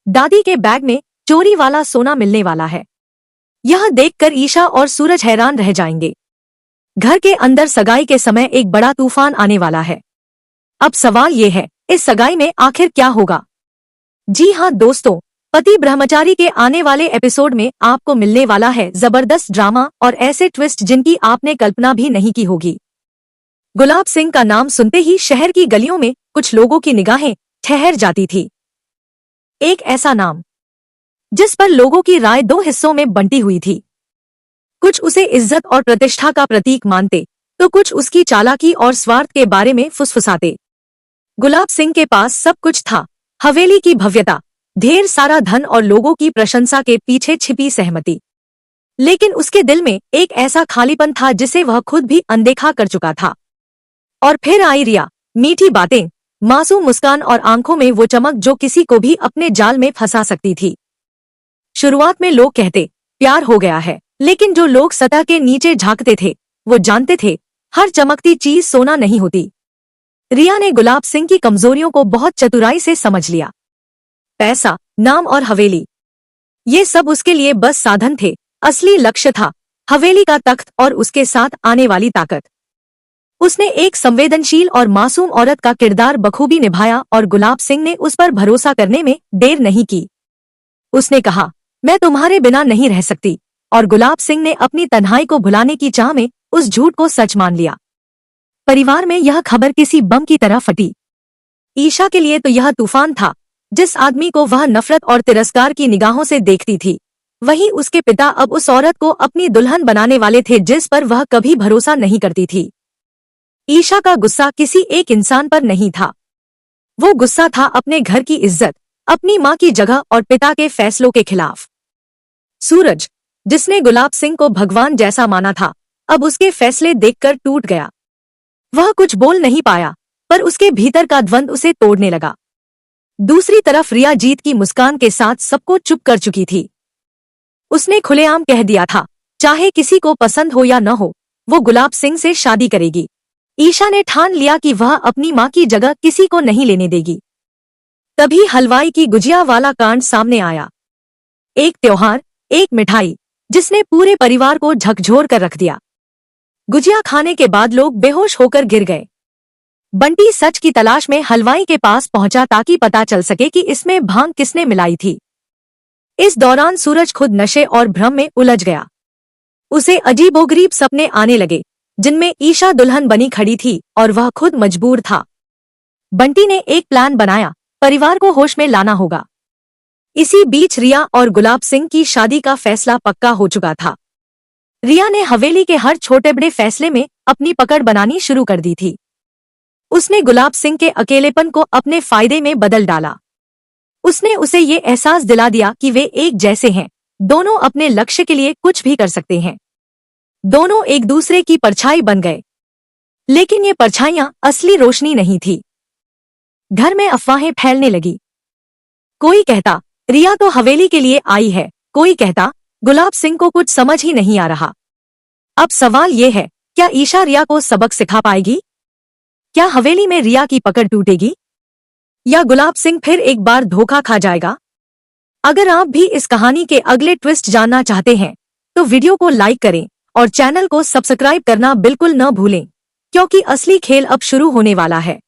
दादी के बैग में चोरी वाला सोना मिलने वाला है। यह देखकर ईशा और सूरज हैरान रह जाएंगे। घर के अंदर सगाई के समय एक बड़ा तूफान आने वाला है। अब सवाल ये है, इस सगाई में आखिर क्या होगा? जी हाँ दोस्तों, पति ब्रह्मचारी के आने वाले एपिसोड में आपको मिलने वाला है जबरदस्त ड्रामा और ऐसे ट्विस्ट जिनकी आपने कल्पना भी नहीं की होगी। गुलाब सिंह का नाम सुनते ही शहर की गलियों में कुछ लोगों की निगाहें ठहर जाती थी। एक ऐसा नाम जिस पर लोगों की राय दो हिस्सों में बंटी हुई थी। कुछ उसे इज्जत और प्रतिष्ठा का प्रतीक मानते तो कुछ उसकी चालाकी और स्वार्थ के बारे में फुसफुसाते। गुलाब सिंह के पास सब कुछ था, हवेली की भव्यता, ढेर सारा धन और लोगों की प्रशंसा के पीछे छिपी सहमति। लेकिन उसके दिल में एक ऐसा खालीपन था जिसे वह खुद भी अनदेखा कर चुका था। और फिर आई रिया, मीठी बातें, मासूम मुस्कान और आंखों में वो चमक जो किसी को भी अपने जाल में फंसा सकती थी। शुरुआत में लोग कहते प्यार हो गया है, लेकिन जो लोग सतह के नीचे झांकते थे वो जानते थे हर चमकती चीज सोना नहीं होती। रिया ने गुलाब सिंह की कमजोरियों को बहुत चतुराई से समझ लिया। पैसा, नाम और हवेली, ये सब उसके लिए बस साधन थे। असली लक्ष्य था हवेली का तख्त और उसके साथ आने वाली ताकत। उसने एक संवेदनशील और मासूम औरत का किरदार बखूबी निभाया और गुलाब सिंह ने उस पर भरोसा करने में देर नहीं की। उसने कहा, मैं तुम्हारे बिना नहीं रह सकती, और गुलाब सिंह ने अपनी तन्हाई को भुलाने की चाह में उस झूठ को सच मान लिया। परिवार में यह खबर किसी बम की तरह फटी। ईशा के लिए तो यह तूफान था। जिस आदमी को वह नफरत और तिरस्कार की निगाहों से देखती थी, वहीं उसके पिता अब उस औरत को अपनी दुल्हन बनाने वाले थे जिस पर वह कभी भरोसा नहीं करती थी। ईशा का गुस्सा किसी एक इंसान पर नहीं था। वो गुस्सा था अपने घर की इज्जत, अपनी माँ की जगह और पिता के फैसलों के खिलाफ। सूरज, जिसने गुलाब सिंह को भगवान जैसा माना था, अब उसके फैसले देखकर टूट गया। वह कुछ बोल नहीं पाया, पर उसके भीतर का द्वंद उसे तोड़ने लगा। दूसरी तरफ रिया जीत की मुस्कान के साथ सबको चुप कर चुकी थी। उसने खुलेआम कह दिया था, चाहे किसी को पसंद हो या न हो, वो गुलाब सिंह से शादी करेगी। ईशा ने ठान लिया कि वह अपनी माँ की जगह किसी को नहीं लेने देगी। तभी हलवाई की गुजिया वाला कांड सामने आया। एक त्योहार, एक मिठाई, जिसने पूरे परिवार को झकझोर कर रख दिया। गुजिया खाने के बाद लोग बेहोश होकर गिर गए। बंटी सच की तलाश में हलवाई के पास पहुंचा ताकि पता चल सके कि इसमें भांग किसने मिलाई थी। इस दौरान सूरज खुद नशे और भ्रम में उलझ गया। उसे अजीबोगरीब सपने आने लगे जिनमें ईशा दुल्हन बनी खड़ी थी और वह खुद मजबूर था। बंटी ने एक प्लान बनाया, परिवार को होश में लाना होगा। इसी बीच रिया और गुलाब सिंह की शादी का फैसला पक्का हो चुका था। रिया ने हवेली के हर छोटे बड़े फैसले में अपनी पकड़ बनानी शुरू कर दी थी। उसने गुलाब सिंह के अकेलेपन को अपने फायदे में बदल डाला। उसने उसे ये एहसास दिला दिया कि वे एक जैसे हैं, दोनों अपने लक्ष्य के लिए कुछ भी कर सकते हैं। दोनों एक दूसरे की परछाई बन गए, लेकिन ये परछाइयां असली रोशनी नहीं थी। घर में अफवाहें फैलने लगी। कोई कहता रिया तो हवेली के लिए आई है, कोई कहता गुलाब सिंह को कुछ समझ ही नहीं आ रहा। अब सवाल ये है, क्या ईशा रिया को सबक सिखा पाएगी? क्या हवेली में रिया की पकड़ टूटेगी, या गुलाब सिंह फिर एक बार धोखा खा जाएगा? अगर आप भी इस कहानी के अगले ट्विस्ट जानना चाहते हैं तो वीडियो को लाइक करें और चैनल को सब्सक्राइब करना बिल्कुल न भूलें, क्योंकि असली खेल अब शुरू होने वाला है।